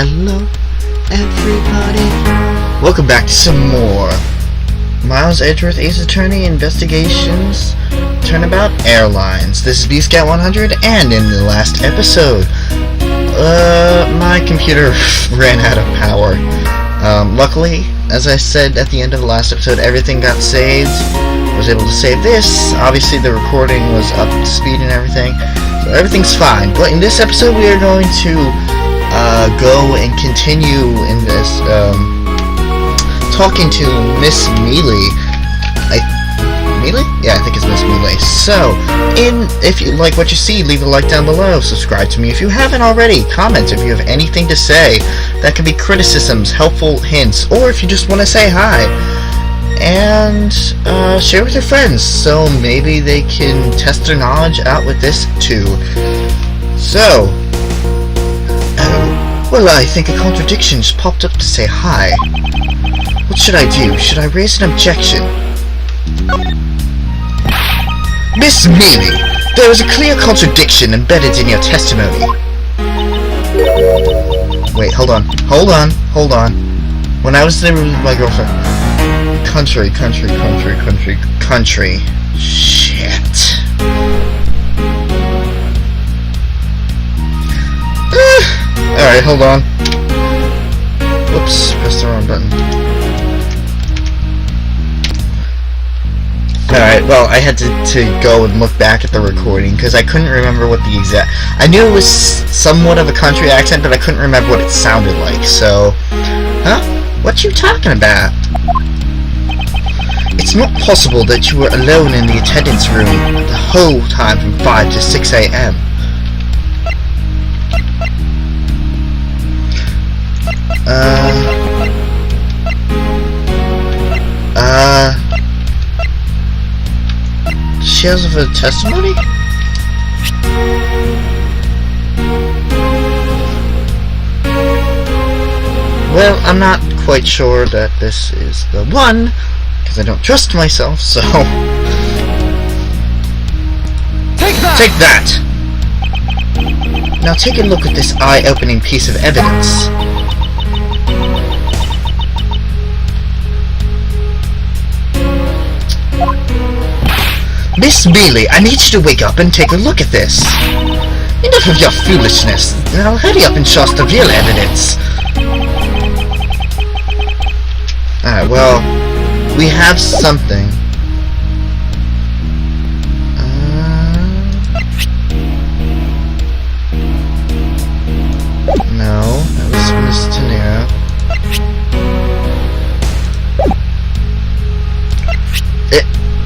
Hello, everybody. Welcome back to some more Miles Edgeworth Ace Attorney Investigations Turnabout Airlines. This is B-Scout 100, and in the last episode, my computer ran out of power. Luckily, as I said at the end of the last episode, everything got saved. I was able to save this. Obviously, the recording was up to speed and everything, so everything's fine. But in this episode, we are going to go and continue in this, talking to Miss Mealy. Mealy? Yeah, I think it's Miss Mealy. So, if you like what you see, leave a like down below. Subscribe to me if you haven't already. Comment if you have anything to say. That could be criticisms, helpful hints, or if you just want to say hi. And share with your friends, so maybe they can test their knowledge out with this too. So, well, I think a contradiction just popped up to say hi. What should I do? Should I raise an objection? Miss Mealy, there is a clear contradiction embedded in your testimony. Wait, hold on. When I was there with my girlfriend... Country. Shit. Alright, hold on. Whoops, pressed the wrong button. Alright, well, I had to go and look back at the recording, because I couldn't remember what the exact... I knew it was somewhat of a country accent, but I couldn't remember what it sounded like, so... Huh? What you talking about? It's not possible that you were alone in the attendance room the whole time from 5 to 6 a.m. She has a testimony? Well, I'm not quite sure that this is the one, because I don't trust myself, so... Take that! Now take a look at this eye-opening piece of evidence. Miss Mealy, I need you to wake up and take a look at this. Enough of your foolishness. Now hurry up and show us the real evidence. Alright, well, we have something. No, that was Miss Tenero.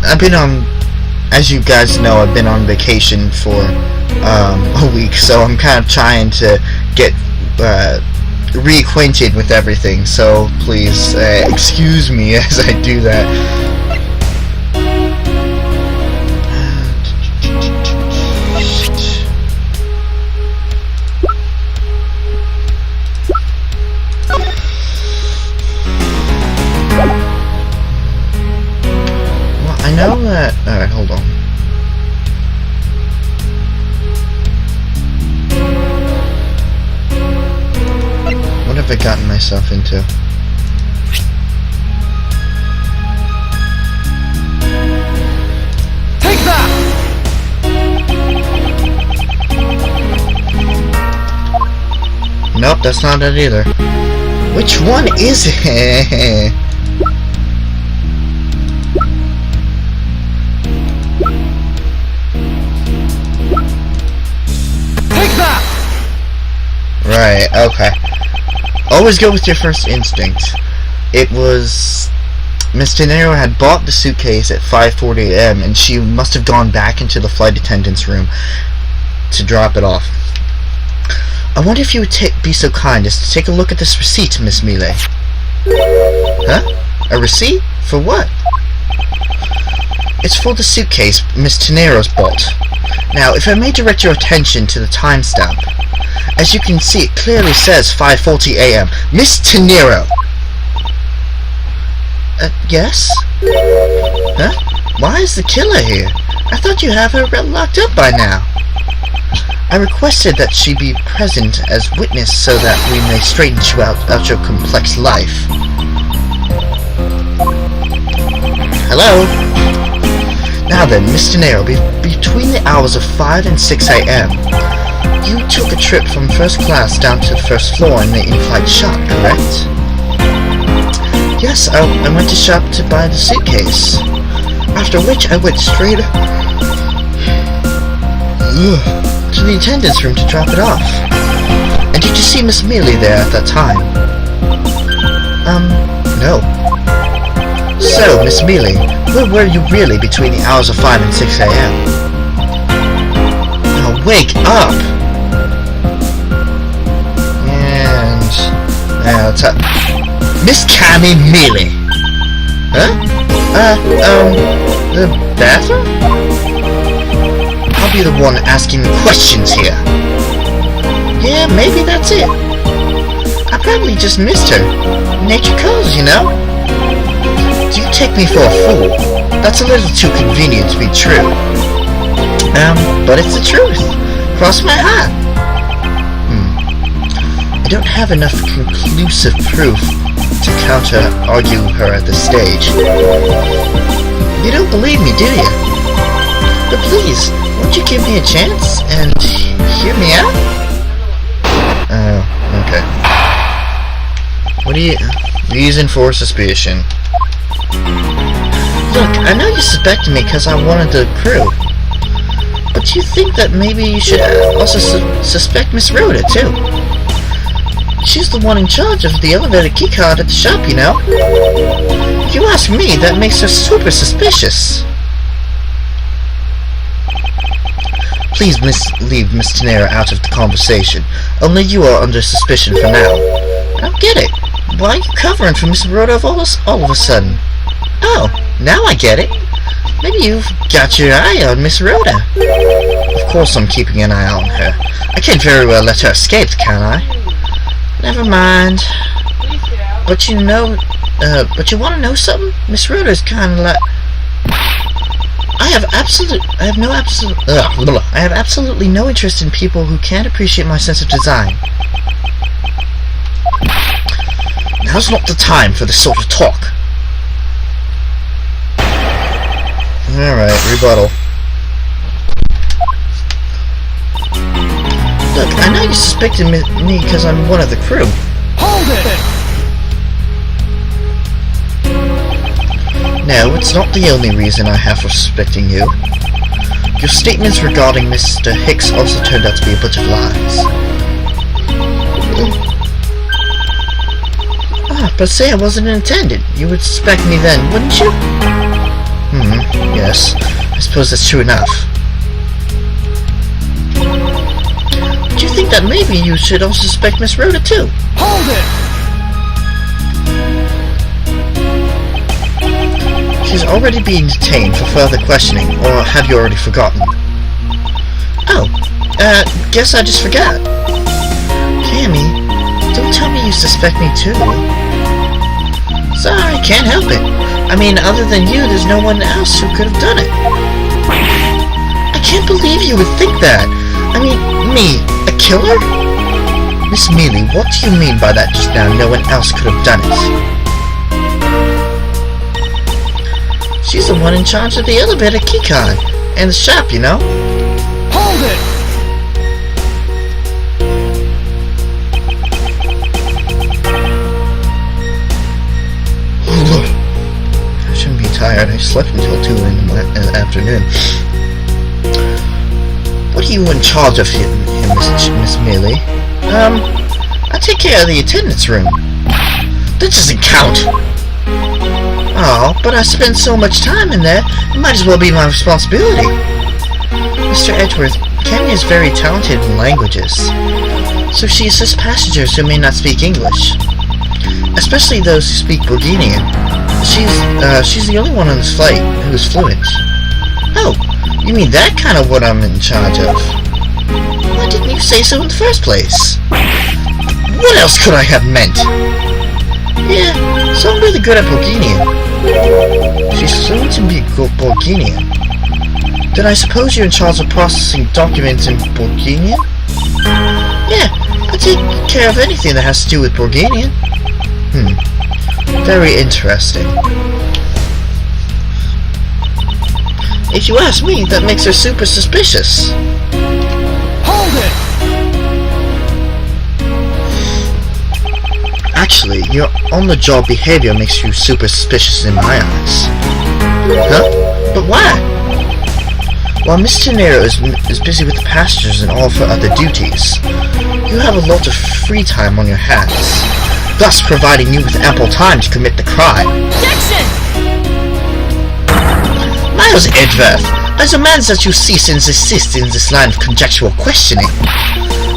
I've been on... As you guys know, I've been on vacation for a week, so I'm kind of trying to get reacquainted with everything, so please excuse me as I do that. Well, I know that... Alright, hold on. What have I gotten myself into? Take that! Nope, that's not it either. Which one is it? Take that! Right, okay. Always go with your first instinct. It was... Miss Tenero had bought the suitcase at 5:40 a.m. and she must have gone back into the flight attendant's room to drop it off. I wonder if you would be so kind as to take a look at this receipt, Miss Mealy. Huh? A receipt? For what? It's for the suitcase Miss Tenero's bought. Now, if I may direct your attention to the timestamp. As you can see, it clearly says 5:40 a.m. Miss Tenero! Yes? Huh? Why is the killer here? I thought you have her locked up by now. I requested that she be present as witness so that we may straighten you out your complex life. Hello? Now then, Mr. Nero, between the hours of 5 and 6 a.m., you took a trip from first class down to the first floor in the in-flight shop, correct? Yes, I went to shop to buy the suitcase. After which I went straight to the attendance room to drop it off. And did you see Miss Mealy there at that time? No. So, Miss Mealy, where were you really between the hours of 5 and 6 a.m.? Now wake up! And... Miss Cammy Mealy! Huh? The bathroom? I'll be the one asking the questions here. Yeah, maybe that's it. I probably just missed her. Nature calls, you know? Do you take me for a fool? That's a little too convenient to be true. But it's the truth. Cross my heart. I don't have enough conclusive proof to counter-argue her at this stage. You don't believe me, do you? But please, won't you give me a chance and hear me out? Oh, okay. What are you... reason for suspicion? Look, I know you suspected me because I wanted the crew. But you think that maybe you should also suspect Miss Rhoda, too. She's the one in charge of the elevator keycard at the shop, you know. If you ask me, that makes her super suspicious. Please leave Mr. Nero out of the conversation. Only you are under suspicion for now. I don't get it. Why are you covering for Miss Rhoda all of a sudden? Oh, now I get it. Maybe you've got your eye on Miss Rhoda. Of course I'm keeping an eye on her. I can't very well let her escape, can I? Never mind. But you know, but you want to know something? Miss Rhoda's kind of like... I have absolutely no interest in people who can't appreciate my sense of design. Now's not the time for this sort of talk. Alright, rebuttal. Look, I know you suspected me because I'm one of the crew. Hold it! No, it's not the only reason I have for suspecting you. Your statements regarding Mr. Hicks also turned out to be a bunch of lies. But say I wasn't intended. You would suspect me then, wouldn't you? Yes. I suppose that's true enough. Do you think that maybe you should also suspect Miss Rhoda too? Hold it! She's already being detained for further questioning, or have you already forgotten? Oh, guess I just forgot. Cammy, don't tell me you suspect me too. Sorry, can't help it. I mean, other than you, there's no one else who could have done it. I can't believe you would think that. I mean, me, a killer? Miss Mealy, what do you mean by that just now? No one else could have done it. She's the one in charge of the elevator keycard and the shop, you know. Hold it! I shouldn't be tired. I slept until 2 in the afternoon. What are you in charge of here, Miss Mealy? I take care of the attendance room. That doesn't count. Oh, but I spend so much time in there, it might as well be my responsibility. Mr. Edgeworth, Cammy is very talented in languages, so she assists passengers who may not speak English, especially those who speak Bulgarian. She's the only one on this flight who is fluent. Oh, you mean that kind of what I'm in charge of? Why didn't you say so in the first place? What else could I have meant? Yeah, so I'm really good at Bulgarian. She's fluent in Bulgarian. Then I suppose you're in charge of processing documents in Bulgarian? Yeah, I take care of anything that has to do with Bulgarian. Very interesting. If you ask me, that makes her super suspicious. Hold it! Actually, your on-the-job behavior makes you super suspicious in my eyes. Huh? But why? While Miss Tenero is busy with the passengers and all for other duties, you have a lot of free time on your hands, thus providing you with ample time to commit the crime. Objection! Miles Edgeworth, as a man that you cease and desist in this line of conjectural questioning,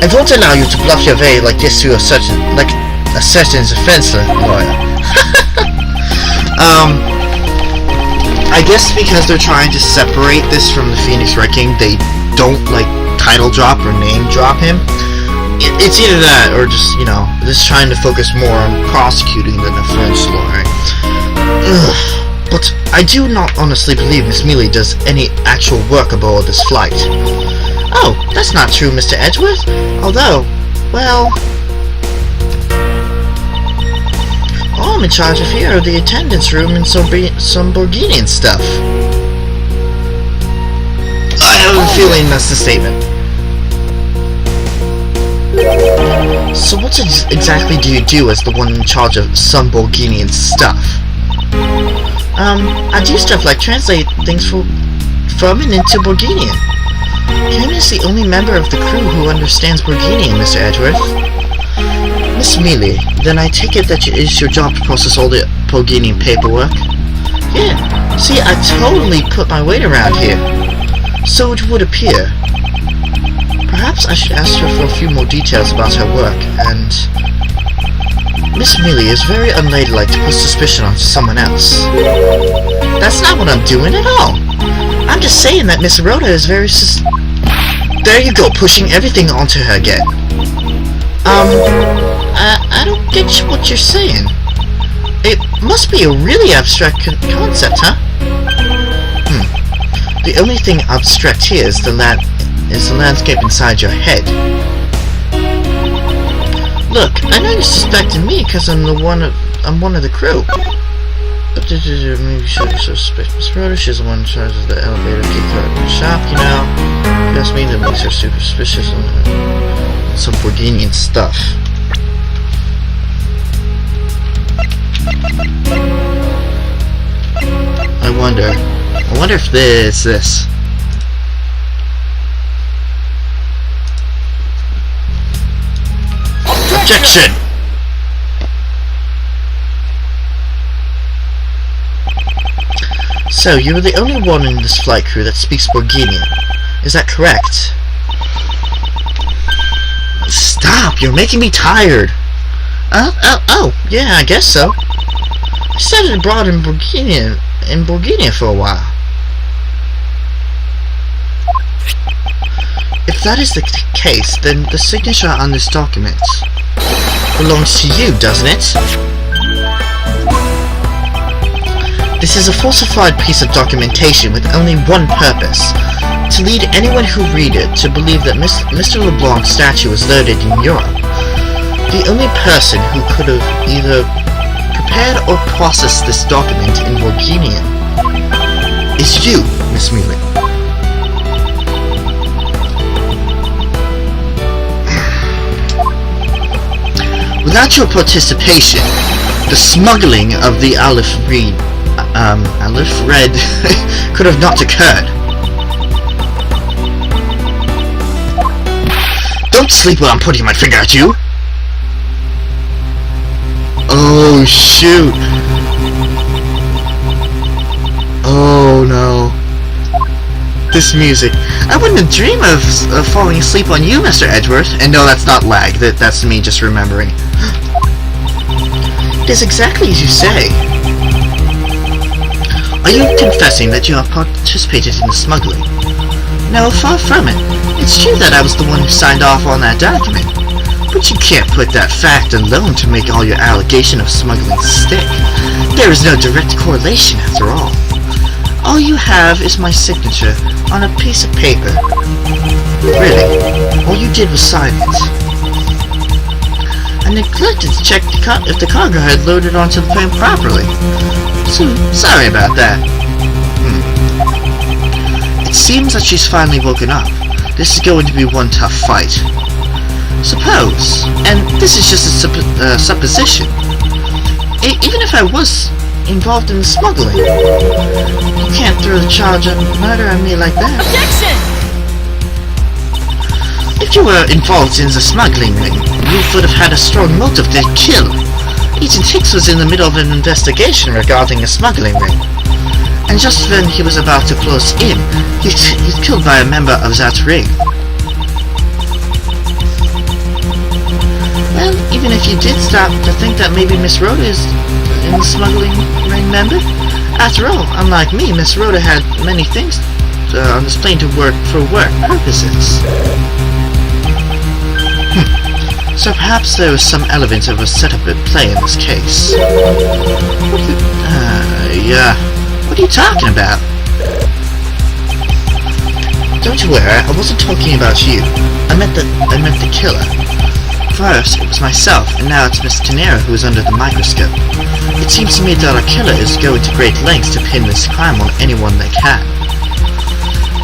I won't allow you to bluff your way like this through a certain defense lawyer. I guess because they're trying to separate this from the Phoenix Red King, they don't title drop or name drop him. It's either that or just, just trying to focus more on prosecuting than a French lawyer. But I do not honestly believe Miss Mealy does any actual work aboard this flight. Oh, that's not true, Mr. Edgeworth. Although, well, all I'm in charge of here are the attendance room and some Bulgarian stuff. I have a feeling that's the statement. So what exactly do you do as the one in charge of some Bulgarian stuff? I do stuff like translate things from and into Bulgarian. Kim is the only member of the crew who understands Bulgarian, Mr. Edgeworth. Miss Mealy, then I take it that it is your job to process all the Bulgarian paperwork? Yeah, see, I totally put my weight around here. So it would appear. Perhaps I should ask her for a few more details about her work, and Miss Mealy is very unladylike to put suspicion onto someone else. That's not what I'm doing at all. I'm just saying that Miss Rhoda is very There you go, pushing everything onto her again. I don't get what you're saying. It must be a really abstract concept, huh? The only thing abstract here is the landscape inside your head. Look, I know you're suspecting me because I'm one of the crew. But maybe should suspect Miss Rhoda. She's the one in charge of the elevator key card in the shop, you know. If you ask me, that makes her super suspicious and some Bulgarian stuff. I wonder if this. Objection! So, you are the only one in this flight crew that speaks Bulgarian. Is that correct? Stop! You're making me tired! Oh, yeah, I guess so. I studied abroad in Bulgaria for a while. If that is the case, then the signature on this document belongs to you, doesn't it? This is a falsified piece of documentation with only one purpose: to lead anyone who read it to believe that Mr. LeBlanc's statue was loaded in Europe. The only person who could have either prepared or processed this document in Bulgarian is you, Miss Mealy. Without your participation, the smuggling of the Aleph Red could have not occurred. Don't sleep while I'm pointing my finger at you! Oh shoot! Oh no. This music. I wouldn't dream of falling asleep on you, Mr. Edgeworth. And no, that's not lag. That's me just remembering. It is exactly as you say. Are you confessing that you have participated in the smuggling? No, far from it. It's true that I was the one who signed off on that document. But you can't put that fact alone to make all your allegation of smuggling stick. There is no direct correlation after all. All you have is my signature on a piece of paper. Really, all you did was sign it. I neglected to check if the cargo had loaded onto the plane properly. So, sorry about that. It seems that she's finally woken up. This is going to be one tough fight. Suppose, and this is just a supposition, even if I was involved in the smuggling, you can't throw the charge of murder on me like that. Objection! If you were involved in the smuggling ring, you would have had a strong motive to kill. Agent Hicks was in the middle of an investigation regarding a smuggling ring, and just when he was about to close in, he's killed by a member of that ring. Well, even if you did stop to think that maybe Miss Rhoda is in the smuggling ring member, after all, unlike me, Miss Rhoda had many things on this plane to work purposes. So perhaps there was some element of a setup at play in this case. What are you talking about? Don't you worry, I wasn't talking about you. I meant the killer. First, it was myself, and now it's Miss Tenera who is under the microscope. It seems to me that our killer is going to great lengths to pin this crime on anyone they can.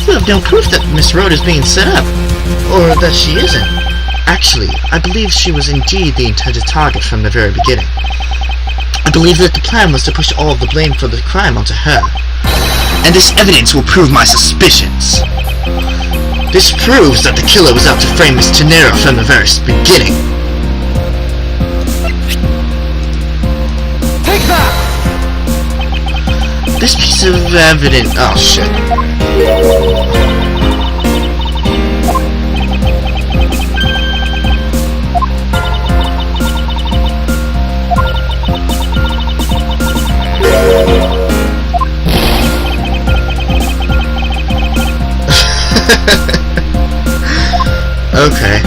You have no proof that Miss Rhoda is being set up, or that she isn't. Actually, I believe she was indeed the intended target from the very beginning. I believe that the plan was to push all of the blame for the crime onto her. And this evidence will prove my suspicions. This proves that the killer was out to frame Miss Tenera from the very beginning. Take that! This piece of evidence... Oh, shit. Okay.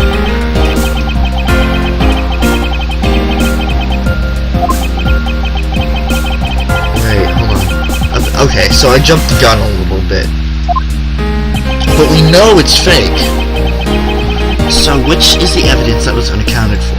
Wait, hold on. Okay, so I jumped the gun a little bit. But we know it's fake. So which is the evidence that was unaccounted for?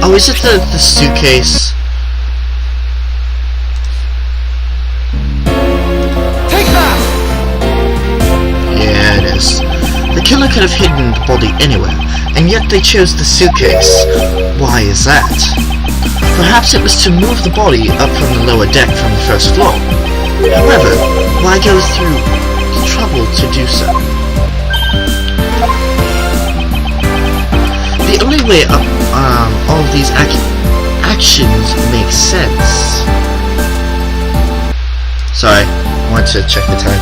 Oh, is it the suitcase? Take that! Yeah, it is. The killer could have hidden the body anywhere, and yet they chose the suitcase. Why is that? Perhaps it was to move the body up from the lower deck from the first floor. However, why go through the trouble to do so? The only way up all of these actions make sense. Sorry, I wanted to check the time.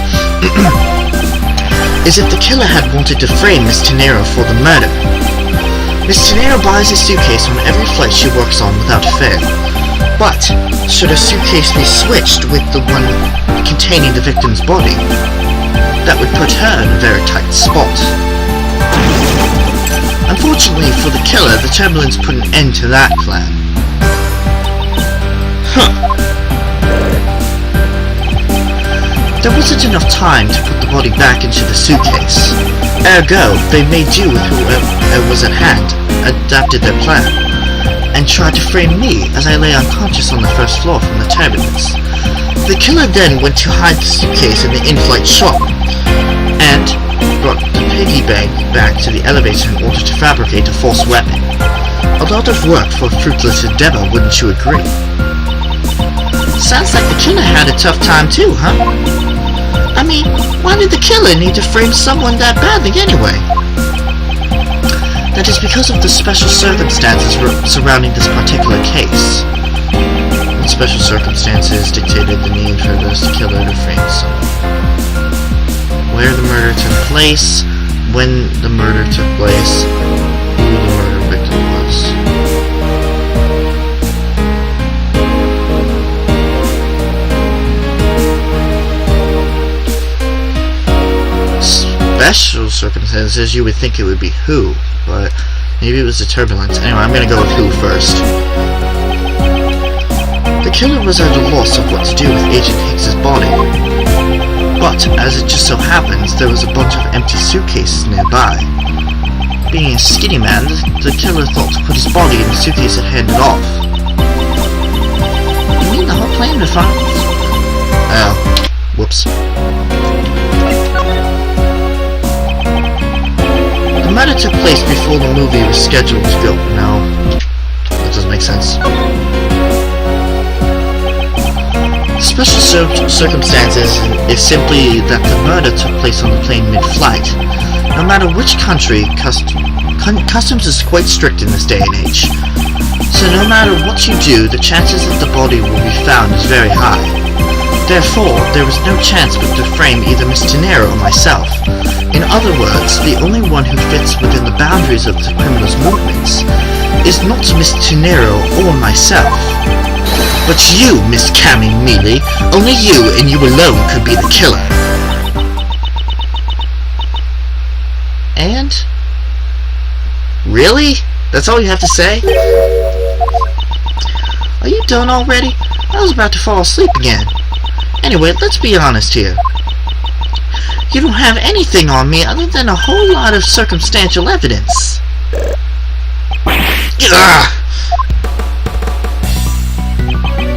Is if the killer had wanted to frame Miss Tenera for the murder. Miss Tenera buys a suitcase on every flight she works on without fail. But, should a suitcase be switched with the one containing the victim's body, that would put her in a very tight spot. Unfortunately for the killer, the turbulence put an end to that plan. There wasn't enough time to put the body back into the suitcase. Ergo, they made do with whoever was at hand, adapted their plan, and tried to frame me as I lay unconscious on the first floor from the turbulence. The killer then went to hide the suitcase in the in-flight shop, and brought the piggy bank back to the elevator in order to fabricate a false weapon. A lot of work for a fruitless endeavor, wouldn't you agree? Sounds like the killer had a tough time too, huh? I mean, why did the killer need to frame someone that badly anyway? That is because of the special circumstances surrounding this particular case. What special circumstances dictated the need for this killer to frame someone? Where the murder took place, when the murder took place, who the murder victim was. special circumstances, you would think it would be who, but maybe it was the turbulence. Anyway, I'm gonna go with who first. The killer was at a loss of what to do with Agent Hicks's body. But, as it just so happens, there was a bunch of empty suitcases nearby. Being a skinny man, the killer thought to put his body in the suitcase and hand it off. You mean the whole plane to find... Oh, whoops. The murder took place before the movie was scheduled to go. No, that doesn't make sense. Special circumstances is simply that the murder took place on the plane mid-flight. No matter which country, customs is quite strict in this day and age. So no matter what you do, the chances that the body will be found is very high. Therefore, there was no chance but to frame either Miss Tenero or myself. In other words, the only one who fits within the boundaries of the criminal's movements is not Miss Tenero or myself. But you, Miss Cammy Mealy, only you and you alone could be the killer. And? Really? That's all you have to say? Are you done already? I was about to fall asleep again. Anyway, let's be honest here. You don't have anything on me other than a whole lot of circumstantial evidence. Ugh!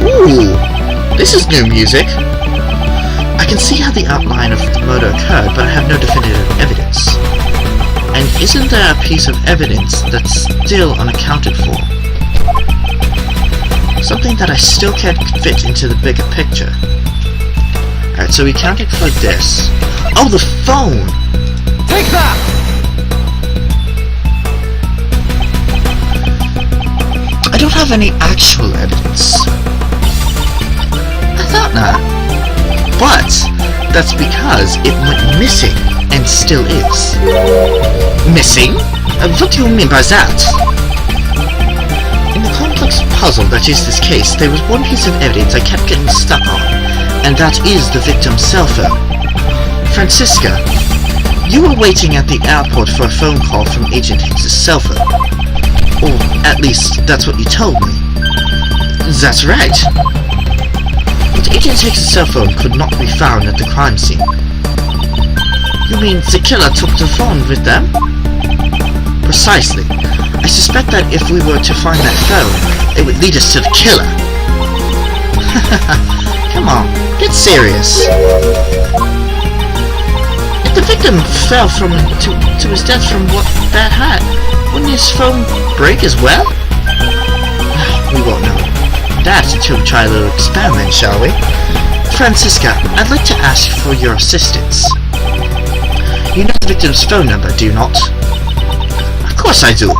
Ooh, this is new music. I can see how the outline of the murder occurred, but I have no definitive evidence. And isn't there a piece of evidence that's still unaccounted for? Something that I still can't fit into the bigger picture. Alright, so we counted for this. Oh, the phone! Take that! I don't have any actual evidence. I thought not. But that's because it went missing and still is. Missing? What do you mean by that? In the complex puzzle that is this case, there was one piece of evidence I kept getting stuck on, and that is the victim's cell phone. Francisca, you were waiting at the airport for a phone call from Agent Hicks's cell phone. Or, at least, that's what you told me. That's right. But Agent Hicks's cell phone could not be found at the crime scene. You mean the killer took the phone with them? Precisely. I suspect that if we were to find that phone, it would lead us to the killer. Come on, get serious. If the victim fell to his death from what that had, wouldn't his phone break as well? We won't know that until we try a little experiment, shall we? Francisca, I'd like to ask for your assistance. You know the victim's phone number, do you not? Of course I do.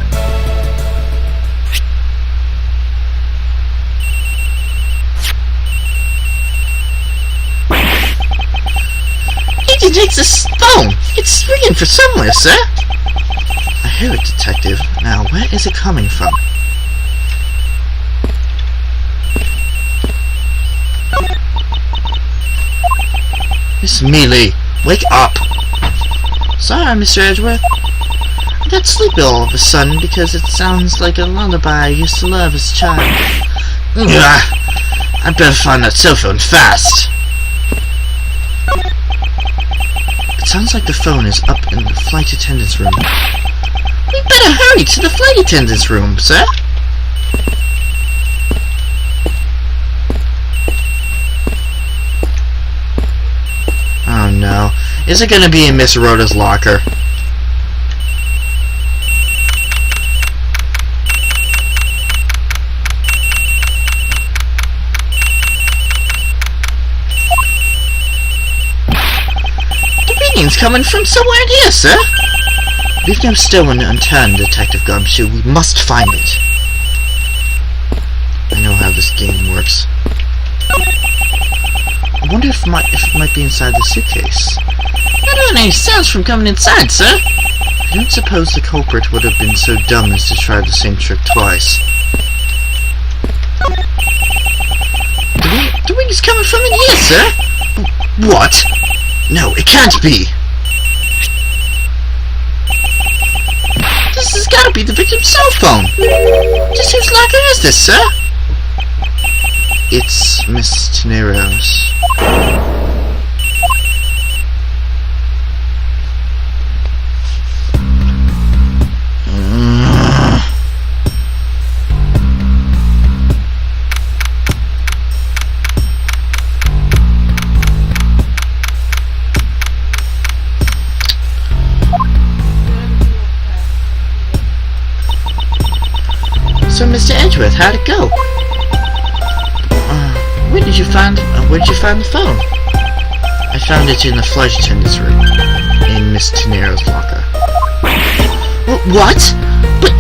Agent Hicks's phone! It's ringing for somewhere, sir! I hear it, detective. Now, where is it coming from? Miss Mealy, wake up! Sorry, Mr. Edgeworth. I got sleepy all of a sudden because it sounds like a lullaby I used to love as a child. I'd better find that cell phone fast. It sounds like the phone is up in the flight attendant's room. We better hurry to the flight attendant's room, sir. Oh no. Is it gonna be in Miss Rhoda's locker? The ringing's coming from somewhere in here, sir. Leave no stone unturned, Detective Gumshoe. We must find it. I know how this game works. I wonder if it might be inside the suitcase. I don't hear any sounds from coming inside, sir. I don't suppose the culprit would have been so dumb as to try the same trick twice. The ring is coming from in here, sir. What? No, it can't be. has gotta be the victim's cell phone. Just whose locker is this, sir? It's Miss Tenero's. So, Mr. Edgeworth, how'd it go? Where did you find the phone? I found it in the flight attendant's room, in Miss Tenero's locker. What? But...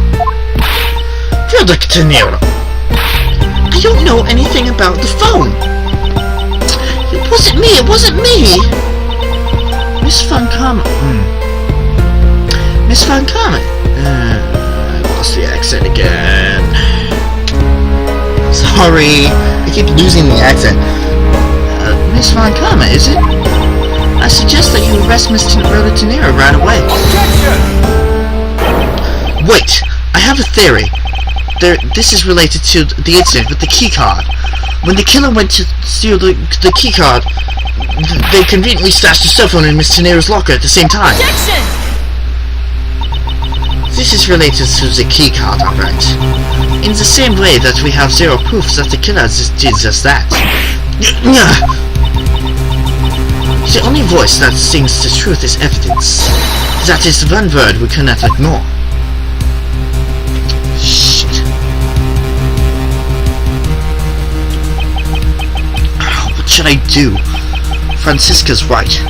Brother Tenero, I don't know anything about the phone. It wasn't me! Miss Von Karma... Miss Von Karma... I lost the accent again. Sorry, I keep losing the accent. Miss Von Karma, is it? I suggest that you arrest Miss Tenero right away. Objection! Wait, I have a theory. This is related to the incident with the keycard. When the killer went to steal the keycard, they conveniently stashed the cell phone in Miss Tenero's locker at the same time. Objection! This is related to the keycard, alright. In the same way that we have zero proof that the killer did just that. The only voice that sings the truth is evidence. That is one word we cannot ignore. Shit. What should I do? Francisca's right.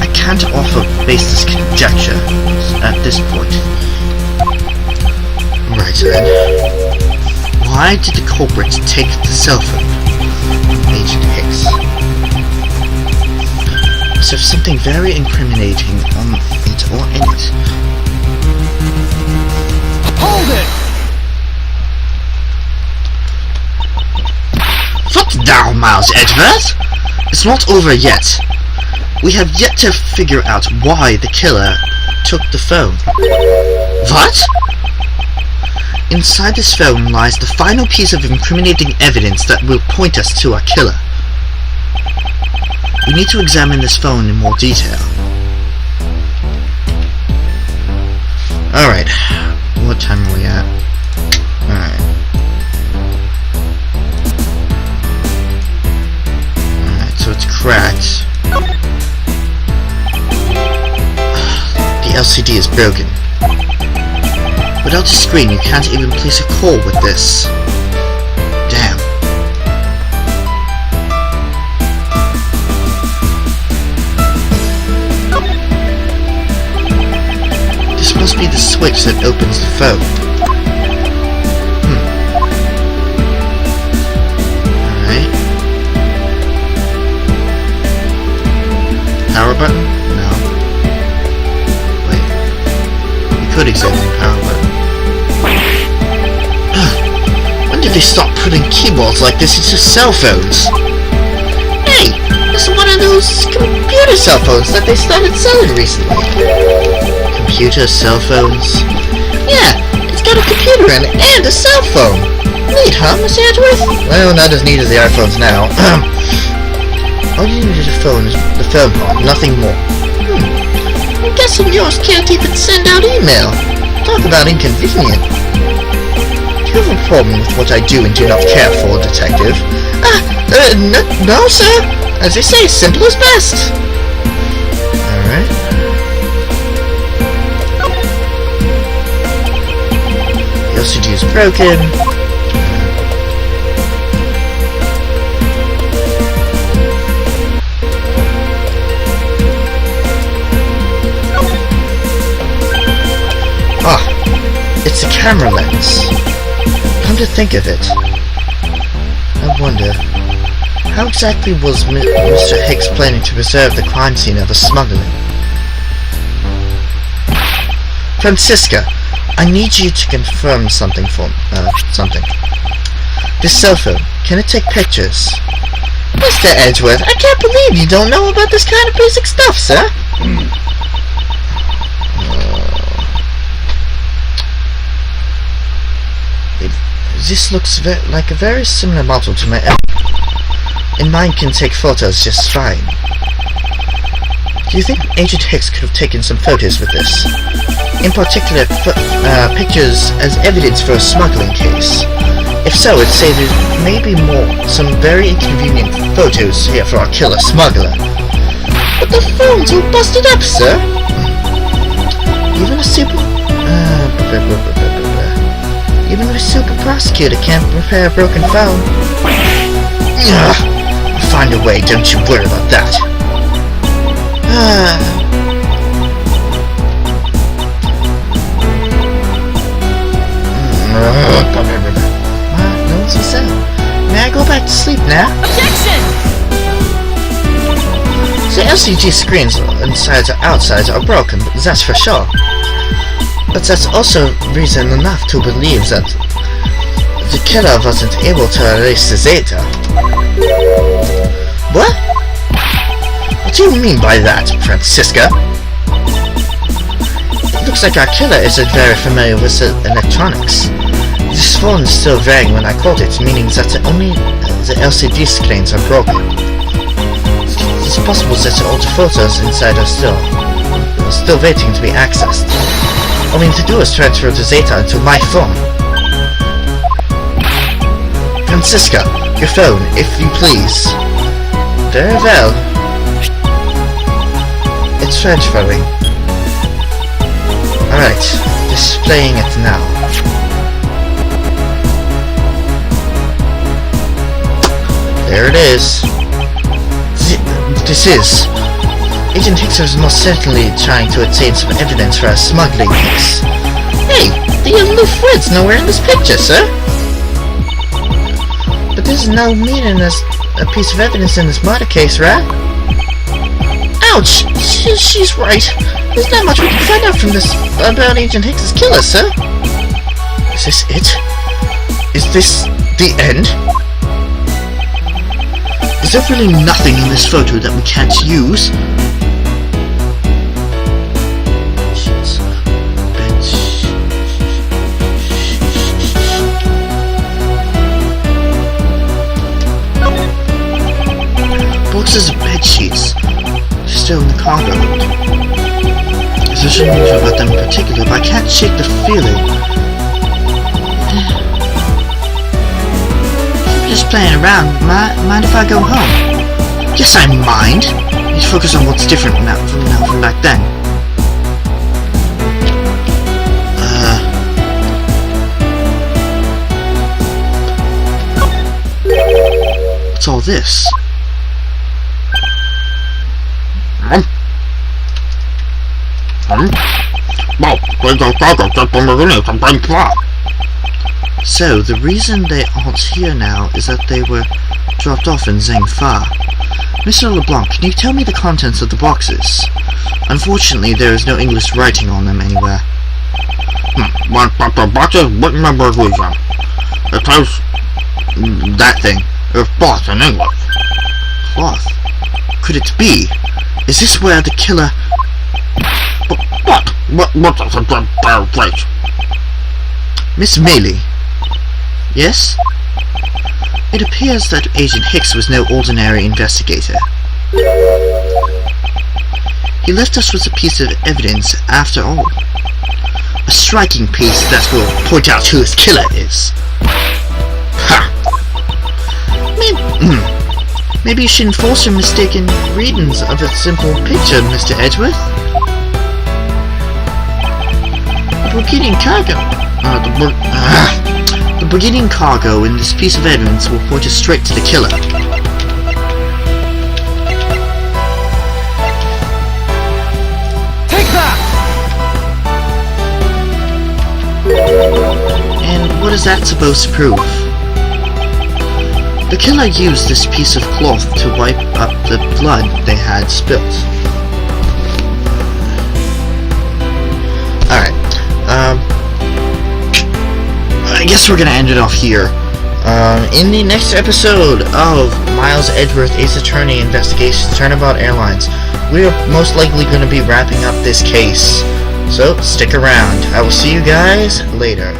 I can't offer baseless conjecture at this point. Right then. Why did the culprit take the cell phone? Agent Hicks. Must have something very incriminating on it or in it. Hold it! What now, Miles Edgeworth? It's not over yet. We have yet to figure out why the killer took the phone. What? Inside this phone lies the final piece of incriminating evidence that will point us to our killer. We need to examine this phone in more detail. Alright. What time are we at? Alright. Alright, so it's cracked. The LCD is broken. Without a screen, you can't even place a call with this. Damn. This must be the switch that opens the phone. Alright. Power button? No. Wait. We could examine the power button. When did they stop putting keyboards like this into cell phones? Hey, it's one of those computer cell phones that they started selling recently. Computer cell phones? Yeah, it's got a computer in it and a cell phone. Neat, huh, Miss Edgeworth? Well, not as neat as the iPhones now. All you need is a phone, the phone part, nothing more. I'm guessing yours can't even send out email. Talk about inconvenient. Do you have a problem with what I do and do not care for, detective? No, sir. As they say, simple is best. Alright. The LCD is broken. It's a camera lens. Come to think of it, I wonder, how exactly was Mr. Hicks planning to preserve the crime scene of the smuggling? Francisca, I need you to confirm something for something. This cell phone, can it take pictures? Mr. Edgeworth, I can't believe you don't know about this kind of basic stuff, sir. This looks like a very similar model to my own, and mine can take photos just fine. Do you think Agent Hicks could have taken some photos with this? In particular, pictures as evidence for a smuggling case. If so, I'd say there may be some very inconvenient photos here for our killer smuggler. But the phone's all busted up, sir. Even a super prosecutor can't repair a broken phone. I'll find a way, don't you worry about that. No one's said. May I go back to sleep now? Objection! The LCD screens inside and outside are broken, that's for sure. But that's also reason enough to believe that the killer wasn't able to erase the data. What? What do you mean by that, Francisca? It looks like our killer isn't very familiar with electronics. This phone is still rang when I called it, meaning that only the LCD screens are broken. It's possible that the old photos inside are still waiting to be accessed. All we need to do is transfer the data into my phone. Francisca, your phone, if you please. Very well. It's transferring. Alright, displaying it now. There it is. This is. Agent Hicks is most certainly trying to obtain some evidence for a smuggling case. Hey, the aloof red's nowhere in this picture, sir. But there's no meaning as a piece of evidence in this murder case, right? Ouch! She's right. There's not much we can find out from this about Agent Hicks' killer, sir. Is this it? Is this the end? Is there really nothing in this photo that we can't use? Boxes of bed sheets. They're still in the cargo. There's nothing unusual about them in particular, but I can't shake the feeling. Just playing around. Mind if I go home? Yes, I mind. Need to focus on what's different now from back then. What's all this? So, the reason they aren't here now is that they were dropped off in Zhengfa. Mr. LeBlanc, can you tell me the contents of the boxes? Unfortunately, there is no English writing on them anywhere. But the boxes wouldn't remember reason. It has that thing. It's cloth in English. Cloth? Could it be? Is this where the killer... What is a good place? Miss Maylie? Yes? It appears that Agent Hicks was no ordinary investigator. He left us with a piece of evidence after all. A striking piece that will point out who his killer is. Ha! Maybe you shouldn't force your mistaken readings of a simple picture, Mr. Edgeworth. The Brigading cargo. The Brigading cargo in this piece of evidence will point us straight to the killer. Take that! And what is that supposed to prove? The killer used this piece of cloth to wipe up the blood they had spilt. Alright, I guess we're gonna end it off here. In the next episode of Miles Edgeworth Ace Attorney Investigations Turnabout Airlines, we are most likely going to be wrapping up this case. So, stick around. I will see you guys later.